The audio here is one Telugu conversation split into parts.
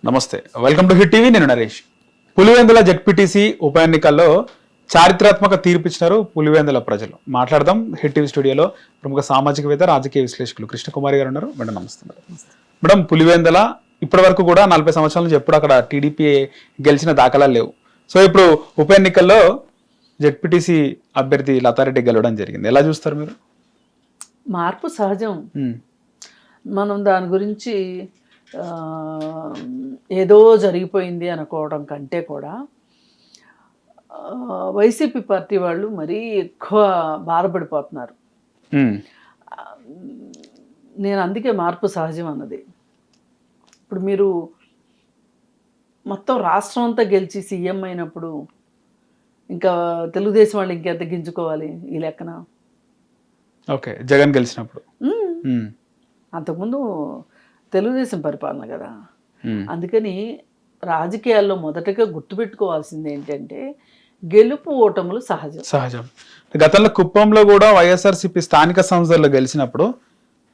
నమస్తే, వెల్కమ్ టు హిట్ టీవీ. నేను నరేష్. పులివెందుల జెడ్పీటీసీ ఉప ఎన్నికల్లో చారిత్రాత్మక తీర్పు ఇచ్చినారు పులివెందుల ప్రజలు. మాట్లాడదాం హిట్ టీవీ స్టూడియోలో ప్రముఖ సామాజికవేత్త, రాజకీయ విశ్లేషకులు కృష్ణకుమారి గారు ఉన్నారు. మేడం నమస్తే. మేడం, పులివెందుల ఇప్పటి వరకు కూడా 40 సంవత్సరాల నుంచి ఎప్పుడు అక్కడ టీడీపీ గెలిచిన దాఖలాలు లేవు. సో ఇప్పుడు ఉప ఎన్నికల్లో జెడ్పీటీసీ అభ్యర్థి లతారెడ్డి గెలవడం జరిగింది. ఎలా చూస్తారు మీరు? మార్పు సహజం. మనం దాని గురించి ఏదో జరిగిపోయింది అనుకోవడం కంటే కూడా వైసీపీ పార్టీ వాళ్ళు మరీ ఎక్కువ బాధపడిపోతున్నారు. నేను అందుకే మార్పు సహజం అన్నది. ఇప్పుడు మీరు మొత్తం రాష్ట్రం అంతా గెలిచి సీఎం అయినప్పుడు ఇంకా తెలుగుదేశం వాళ్ళు ఇంకెంత గింజుకోవాలి ఈ లెక్కన? ఓకే, జగన్ గెలిచినప్పుడు అంతకుముందు తెలుగుదేశం పరిపాలన కదా. అందుకని రాజకీయాల్లో మొదటగా గుర్తుపెట్టుకోవాల్సింది ఏంటంటే గెలుపు ఓటములు సహజం. గతంలో కుప్పంలో కూడా వైఎస్ఆర్సీపీ స్థానిక సంస్థల్లో గెలిచినప్పుడు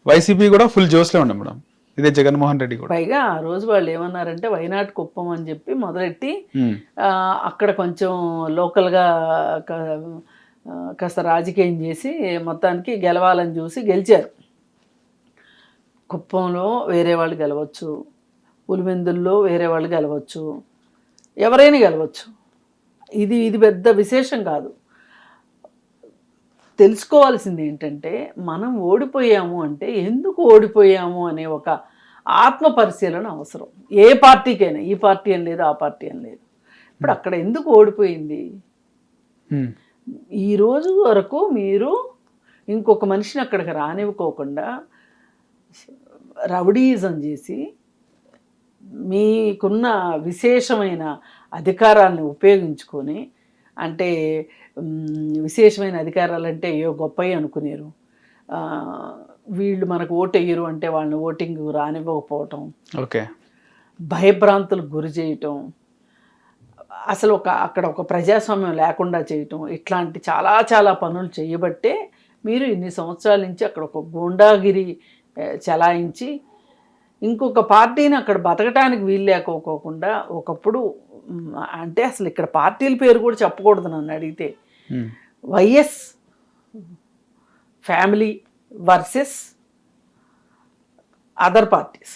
వైసీపీ కూడా ఫుల్ జోష్లో ఉండే మేడం. ఇదే జగన్మోహన్ రెడ్డి కూడా. పైగా ఆ రోజు వాళ్ళు ఏమన్నారంటే వైనాట్ కుప్పం అని చెప్పి మొదలెట్టి అక్కడ కొంచెం లోకల్గా కాస్త రాజకీయం చేసి మొత్తానికి గెలవాలని చూసి గెలిచారు. కుప్పంలో వేరే వాళ్ళు గెలవచ్చు, పులివెందుల్లో వేరే వాళ్ళు గెలవచ్చు, ఎవరైనా గెలవచ్చు. ఇది పెద్ద విశేషం కాదు. తెలుసుకోవాల్సింది ఏంటంటే మనం ఓడిపోయాము అంటే ఎందుకు ఓడిపోయాము అనే ఒక ఆత్మ పరిశీలన అవసరం. ఏ పార్టీకైనా, ఈ పార్టీ అని లేదు, ఆ పార్టీ అని లేదు. ఇప్పుడు అక్కడ ఎందుకు ఓడిపోయింది? ఈ రోజు వరకు మీరు ఇంకొక మనిషిని అక్కడికి రానివ్వకోకుండా రౌడీయిజం చేసి మీకున్న విశేషమైన అధికారాలను ఉపయోగించుకొని, అంటే విశేషమైన అధికారాలు అంటే అయ్యో గొప్పవి అనుకునేరు, వీళ్ళు మనకు ఓటు వేయరు అంటే వాళ్ళని ఓటింగ్ రానివ్వకపోవటం, ఓకే, భయభ్రాంతులకు గురి చేయటం, అసలు అక్కడ ఒక ప్రజాస్వామ్యం లేకుండా చేయటం, ఇట్లాంటి చాలా చాలా పనులు చేయబట్టే మీరు ఇన్ని సంవత్సరాల నుంచి అక్కడ ఒక గూండాగిరి చలాయించి ఇంకొక పార్టీని అక్కడ బతకటానికి వీలు లేకపోకుండా ఒకప్పుడు, అంటే అసలు ఇక్కడ పార్టీల పేరు కూడా చెప్పకూడదు నన్ను అడిగితే, YS family versus other parties.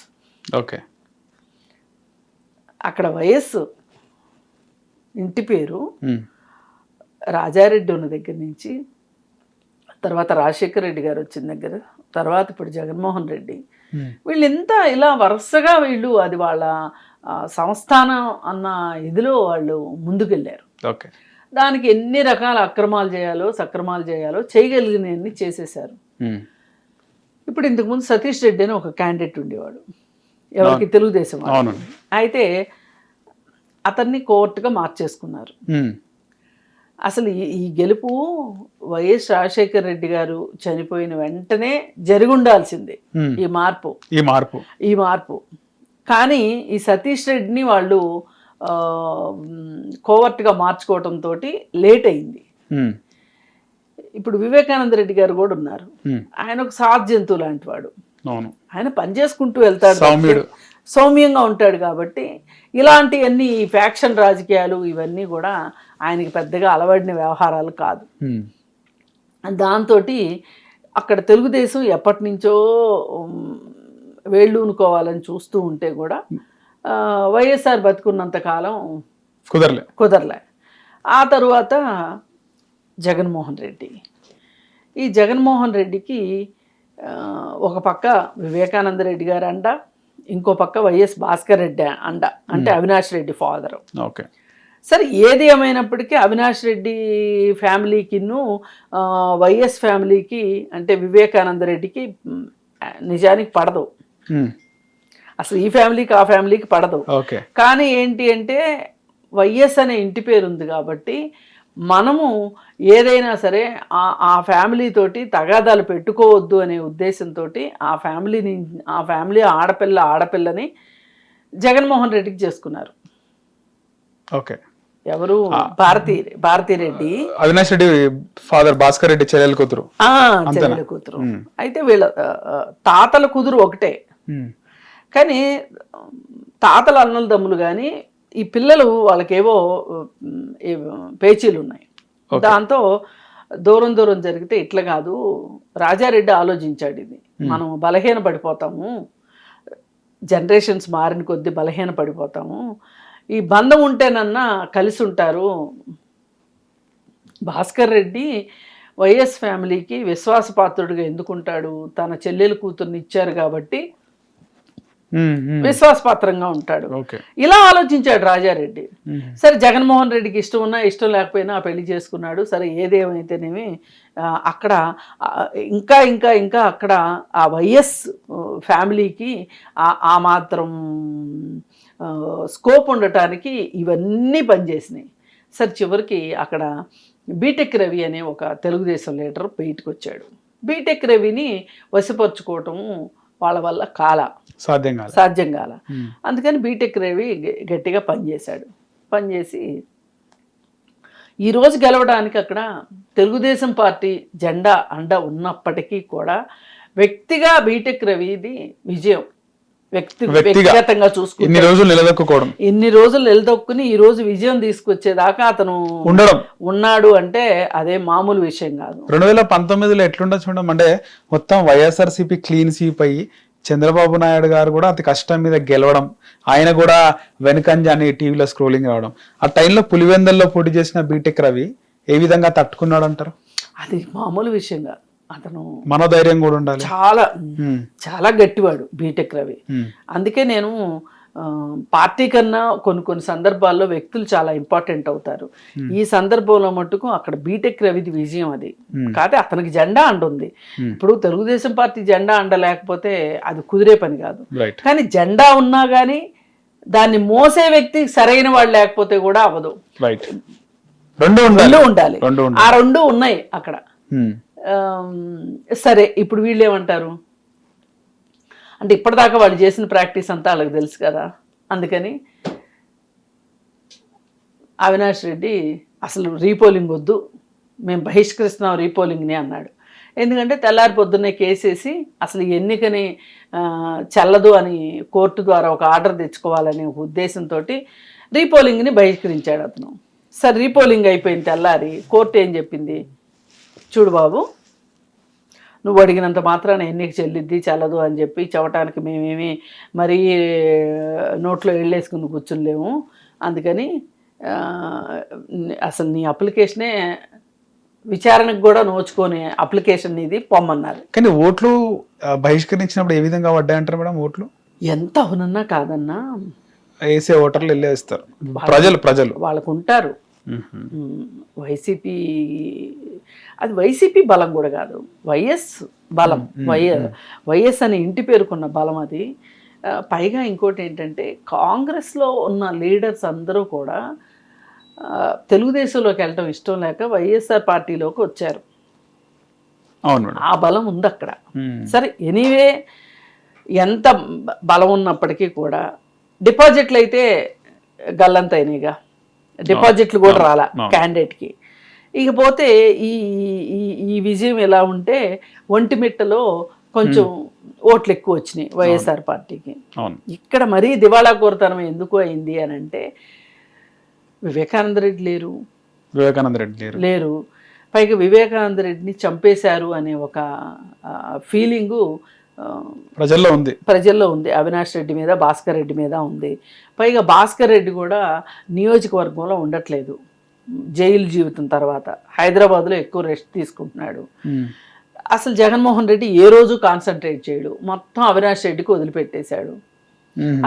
Okay, అక్కడ వైఎస్ ఇంటి పేరు రాజారెడ్డి ఉన్న దగ్గర నుంచి, తర్వాత రాజశేఖర రెడ్డి గారు వచ్చిన దగ్గర, తర్వాత ఇప్పుడు జగన్మోహన్ రెడ్డి, వీళ్ళు ఎంత ఇలా వరుసగా వీళ్ళు అది వాళ్ళ సంస్థానం అన్న ఇదిలో వాళ్ళు ముందుకెళ్ళారు. ఓకే, దానికి ఎన్ని రకాల అక్రమాలు చేయాలో సక్రమాలు చేయాలో చేయగలిగినవన్నీ చేసేసారు. ఇప్పుడు ఇంతకుముందు సతీష్ రెడ్డి అని ఒక క్యాండిడేట్ ఉండేవాడు, ఎవరికి తెలుగుదేశం. అయితే అతన్ని కోర్టుగా మార్చేసుకున్నారు. అసలు ఈ గెలుపు వైఎస్ రాజశేఖర రెడ్డి గారు చనిపోయిన వెంటనే జరిగి ఉండాల్సిందే ఈ మార్పు. కానీ ఈ సతీష్ రెడ్డిని వాళ్ళు కోవర్ట్గా మార్చుకోవటంతో లేట్ అయింది. ఇప్పుడు వివేకానంద రెడ్డి గారు కూడా ఉన్నారు. ఆయన ఒక సాధ్ జంతువు లాంటి వాడు. ఆయన పని చేసుకుంటూ వెళ్తాడు, సౌమ్యంగా ఉంటాడు. కాబట్టి ఇలాంటివన్నీ ఫ్యాక్షన్ రాజకీయాలు ఇవన్నీ కూడా ఆయనకి పెద్దగా అలవడిన వ్యవహారాలు కాదు. దాంతో అక్కడ తెలుగుదేశం ఎప్పటి నుంచో వేళ్ళూనుకోవాలని చూస్తూ ఉంటే కూడా వైఎస్ఆర్ బతుకున్నంత కాలం కుదరలే. ఆ తరువాత జగన్మోహన్ రెడ్డి, ఈ జగన్మోహన్ రెడ్డికి ఒక పక్క వివేకానంద రెడ్డి గారు అండ, ఇంకో పక్క వైఎస్ భాస్కర్ రెడ్డి అండ, అంటే అవినాష్ రెడ్డి ఫాదరు. ఓకే, సరే ఏది ఏమైనప్పటికీ అవినాష్ రెడ్డి ఫ్యామిలీకిను వైఎస్ ఫ్యామిలీకి, అంటే వివేకానంద రెడ్డికి నిజానికి పడదు. అసలు ఈ ఫ్యామిలీకి ఆ ఫ్యామిలీకి పడదు. కానీ ఏంటి అంటే వైఎస్ అనే ఇంటి పేరు ఉంది కాబట్టి మనము ఏదైనా సరే ఆ ఫ్యామిలీ తోటి తగాదాలు పెట్టుకోవద్దు అనే ఉద్దేశంతో ఆ ఫ్యామిలీ ఆడపిల్లని జగన్మోహన్ రెడ్డికి చేసుకున్నారు. ఓకే, ఎవరు? భారతీరెడ్డి, అవినాష్ రెడ్డి ఫాదర్ భాస్కర్ రెడ్డి చెల్లెల కూతురు. అయితే వీళ్ళ తాతల కుదురు ఒకటే. కానీ తాతల అన్నల దమ్ములు కానీ ఈ పిల్లలు వాళ్ళకేవో పేచీలు ఉన్నాయి. దాంతో దూరం దూరం జరిగితే ఇట్లా కాదు, రాజారెడ్డి ఆలోచించాడు ఇది, మనం బలహీన పడిపోతాము, జనరేషన్స్ మారిన కొద్దీ బలహీన పడిపోతాము, ఈ బంధం ఉంటేనన్నా కలిసి ఉంటారు. భాస్కర్ రెడ్డి వైఎస్ ఫ్యామిలీకి విశ్వాసపాత్రుడిగా ఎందుకుంటాడు, తన చెల్లెలు కూతుర్ని ఇచ్చారు కాబట్టి విశ్వాసపాత్రంగా ఉంటాడు. ఇలా ఆలోచించాడు రాజారెడ్డి. సరే, జగన్మోహన్ రెడ్డికి ఇష్టం ఉన్నా ఇష్టం లేకపోయినా పెళ్లి చేసుకున్నాడు. సరే, ఏదేమైతేనేమి అక్కడ ఇంకా ఇంకా ఇంకా అక్కడ ఆ వైఎస్ ఫ్యామిలీకి ఆ మాత్రం స్కోప్ ఉండటానికి ఇవన్నీ పనిచేసినాయి. సరే, చివరికి అక్కడ బీటెక్ రవి అనే ఒక తెలుగుదేశం లీడర్ బయటకు వచ్చాడు. బీటెక్ రవిని వశపరుచుకోవటం వాళ్ళ వల్ల సాధ్యం కాల. అందుకని బీటెక్ రవి గట్టిగా పనిచేశాడు. పనిచేసి ఈరోజు గెలవడానికి అక్కడ తెలుగుదేశం పార్టీ జెండా అండ ఉన్నప్పటికీ కూడా వ్యక్తిగా బీటెక్ రవిది విజయం. వ్యక్తిగతంగా చూసుకుని ఇన్ని రోజులు నిలదొక్కుని ఈ రోజు విజయం తీసుకొచ్చేదాకా అతను ఉన్నాడు అంటే అదే మామూలు విషయం కాదు. 2019లో ఎట్లుండొచ్చు చూడడం అంటే మొత్తం వైఎస్ఆర్సీపీ క్లీన్ స్వీప్ అయ్యి చంద్రబాబు నాయుడు గారు కూడా అతి కష్టం మీద గెలవడం, ఆయన కూడా వెనుకంజ అని టీవీలో స్క్రోలింగ్ రావడం, ఆ టైంలో పులివెందల్లో పోటీ చేసిన బీటెక్ రవి ఏ విధంగా తట్టుకున్నాడు అంటారు? అది మామూలు విషయం కాదు. అతను మనోధైర్యం కూడా ఉండాలి. చాలా గట్టివాడు బీటెక్ రవి. అందుకే నేను పార్టీ కన్నా కొన్ని సందర్భాల్లో వ్యక్తులు చాలా ఇంపార్టెంట్ అవుతారు. ఈ సందర్భంలో మట్టుకు అక్కడ బీటెక్ రవిది విజయం అది. కాకపోతే అతనికి జెండా అండ ఉంది. ఇప్పుడు తెలుగుదేశం పార్టీ జెండా అండ లేకపోతే అది కుదిరే పని కాదు. కానీ జెండా ఉన్నా కానీ దాన్ని మోసే వ్యక్తి సరైన వాడు లేకపోతే కూడా అవ్వదు. రెండు ఉండాలి. ఆ రెండు ఉన్నాయి అక్కడ. సరే, ఇప్పుడు వీళ్ళు ఏమంటారు అంటే ఇప్పటిదాకా వాళ్ళు చేసిన ప్రాక్టీస్ అంతా వాళ్ళకి తెలుసు కదా. అందుకని అవినాష్ రెడ్డి అసలు రీపోలింగ్ వద్దు, మేము బహిష్కరిస్తున్నాం రీపోలింగ్ని అన్నాడు. ఎందుకంటే తెల్లారి పొద్దున్నే కేసేసి అసలు ఈ ఎన్నికని చెల్లదు అని కోర్టు ద్వారా ఒక ఆర్డర్ తెచ్చుకోవాలనే ఒక ఉద్దేశంతో రీపోలింగ్ని బహిష్కరించాడు అతను. సరే, రీపోలింగ్ అయిపోయింది. తెల్లారి కోర్టు ఏం చెప్పింది, చూడు బాబు, నువ్వు అడిగినంత మాత్రాన ఎన్నిక చెల్లిద్ది చెల్లదు అని చెప్పి చెప్పడానికి మేమేమి మరీ నోట్లో వెళ్ళేసుకుని కూర్చునిలేము. అందుకని అసలు నీ అప్లికేషనే విచారణకు కూడా నోచుకొని అప్లికేషన్ ఇది పొమ్మన్నారు. కానీ ఓట్లు బహిష్కరించినప్పుడు ఏ విధంగా పడ్డాయంటారు మేడం? ఓట్లు ఎంత అవునన్నా కాదన్నా వేసే ఓటర్లు వెళ్ళేస్తారు. ప్రజలు వాళ్ళకు ఉంటారు. వైసీపీ అది వైసీపీ బలం కూడా కాదు, వైఎస్ బలం. వైఎస్ అనే ఇంటి పేరుకున్న బలం అది. పైగా ఇంకోటి ఏంటంటే కాంగ్రెస్లో ఉన్న లీడర్స్ అందరూ కూడా తెలుగుదేశంలోకి వెళ్ళటం ఇష్టం లేక వైఎస్ఆర్ పార్టీలోకి వచ్చారు. ఆ బలం ఉంది అక్కడ. సరే, ఎనీవే ఎంత బలం ఉన్నప్పటికీ కూడా డిపాజిట్లు అయితే గల్లంత అయినాయిగా, డిపాజిట్లు కూడా రాలా క్యాండిడేట్కి. ఇకపోతే ఈ విజయం ఎలా ఉంటే ఒంటిమిట్టలో కొంచెం ఓట్లు ఎక్కువ వచ్చినాయి వైఎస్ఆర్ పార్టీకి. ఇక్కడ మరీ దివాళా కోరతనం ఎందుకు అయింది అని అంటే వివేకానంద రెడ్డి లేరు. పైగా వివేకానంద రెడ్డిని చంపేశారు అనే ఒక ఫీలింగు ప్రజల్లో ఉంది. అవినాష్ రెడ్డి మీద, భాస్కర్ రెడ్డి మీద ఉంది. పైగా భాస్కర్ రెడ్డి కూడా నియోజకవర్గంలో ఉండట్లేదు. జైలు జీవితం తర్వాత హైదరాబాద్లో ఎక్కువ రెస్ట్ తీసుకుంటున్నాడు. అసలు జగన్మోహన్ రెడ్డి ఏ రోజు కాన్సన్ట్రేట్ చేయడు, మొత్తం అవినాష్ రెడ్డికి వదిలిపెట్టేశాడు.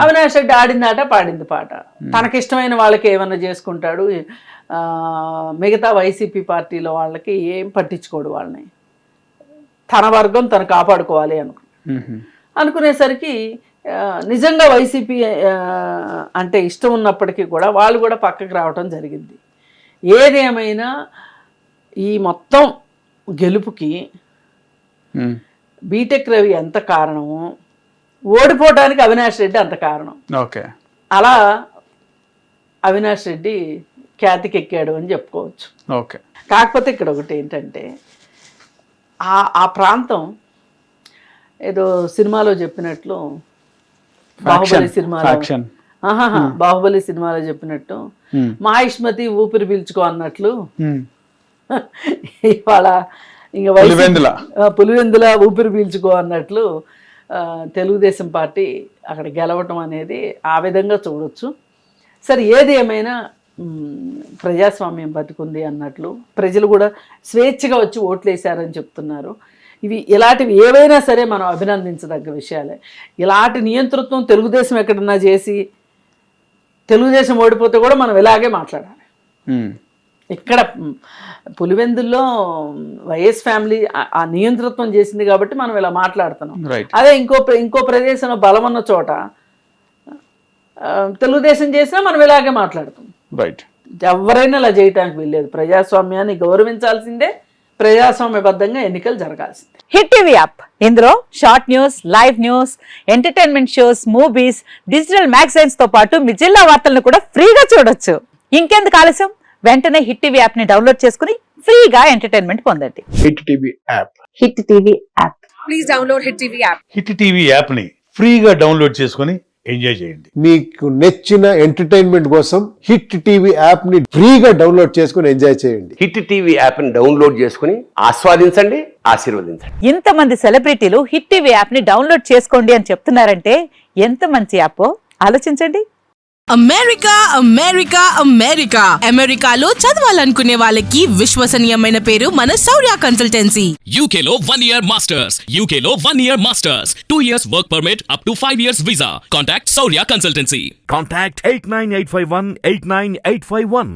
అవినాష్ రెడ్డి ఆడిందాట పాడింది పాట, తనకిష్టమైన వాళ్ళకి ఏమన్నా చేసుకుంటాడు. మిగతా వైసీపీ పార్టీలో వాళ్ళకి ఏం పట్టించుకోడు. వాళ్ళని తన వర్గం తను కాపాడుకోవాలి అనుకునేసరికి నిజంగా వైసీపీ అంటే ఇష్టం ఉన్నప్పటికీ కూడా వాళ్ళు కూడా పక్కకి రావటం జరిగింది. ఏదేమైనా ఈ మొత్తం గెలుపుకి బీటెక్ రవి ఎంత కారణమో ఓడిపోవడానికి అవినాష్ రెడ్డి అంత కారణం. అలా అవినాష్ రెడ్డి ఖ్యాతికెక్కాడు అని చెప్పుకోవచ్చు. కాకపోతే ఇక్కడ ఒకటి ఏంటంటే ఆ ప్రాంతం ఏదో సినిమాలో చెప్పినట్లు, బాహుబలి సినిమాలో ఆహాహా, బాహుబలి సినిమాలో చెప్పినట్టు మహిష్మతి ఊపిరి పీల్చుకో అన్నట్లు ఇవాళ ఇంకా పులివెందుల ఊపిరి పీల్చుకో అన్నట్లు తెలుగుదేశం పార్టీ అక్కడ గెలవటం అనేది ఆ విధంగా చూడొచ్చు. సరే, ఏది ఏమైనా ప్రజాస్వామ్యం బతుకుంది అన్నట్లు ప్రజలు కూడా స్వేచ్ఛగా వచ్చి ఓట్లు వేశారని చెప్తున్నారు. ఇలాంటివి ఏవైనా సరే మనం అభినందించదగ్గ విషయాలే. ఇలాంటి నియంతృత్వం తెలుగుదేశం ఎక్కడన్నా చేసి తెలుగుదేశం ఓడిపోతే కూడా మనం ఇలాగే మాట్లాడాలి. ఇక్కడ పులివెందుల్లో వైఎస్ ఫ్యామిలీ ఆ నియంతృత్వం చేసింది కాబట్టి మనం ఇలా మాట్లాడుతున్నాం. అదే ఇంకో ప్రదేశంలో బలం ఉన్న చోట తెలుగుదేశం చేసినా మనం ఇలాగే మాట్లాడుతాం. ఎవరైనా ఇలా చేయటానికి వీల్లేదు. ప్రజాస్వామ్యాన్ని గౌరవించాల్సిందే, ప్రజాస్వామ్యబద్ధంగా ఎన్నికలు జరగాల్సిందే. హిట్ టీవీ యాప్, ఇందులో short news, live news, entertainment shows, movies, digital magazines తో పాటు మీ జిల్లా వార్తలను కూడా ఫ్రీగా చూడొచ్చు. ఇంకెందుకు ఆలస్యం, వెంటనే హిట్ టీవీ యాప్ ని డౌన్లోడ్ చేసుకుని ఫ్రీగా ఎంటర్టైన్మెంట్ పొందండి. Hit TV app. Hit TV app. Please download hit TV app. Hit TV app ని ఫ్రీగా డౌన్లోడ్ చేసుకొని ఎంజాయ్ చేయండి. మీకు నచ్చిన ఎంటర్టైన్మెంట్ కోసం హిట్ టీవీ యాప్ ని ఫ్రీగా డౌన్లోడ్ చేసుకుని ఎంజాయ్ చేయండి. హిట్ టీవీ యాప్ ని డౌన్లోడ్ చేసుకుని ఆస్వాదించండి, ఆశీర్వదించండి. ఇంతమంది సెలబ్రిటీలు హిట్ టీవీ యాప్ ని డౌన్లోడ్ చేసుకోండి అని చెప్తున్నారంటే ఎంత మంచి యాప్ ఆలోచించండి. అమెరికా అమెరికా అమెరికా అమెరికాలో చదవాలనుకునే వాళ్ళకి విశ్వసనీయమైన పేరు మన శౌర్య కన్సల్టెన్సీ. UK లో 1 year masters, UK లో 1 year masters, 2 years work permit up to 5 years visa. Contact Saurya Consultancy. Contact 89851 89851.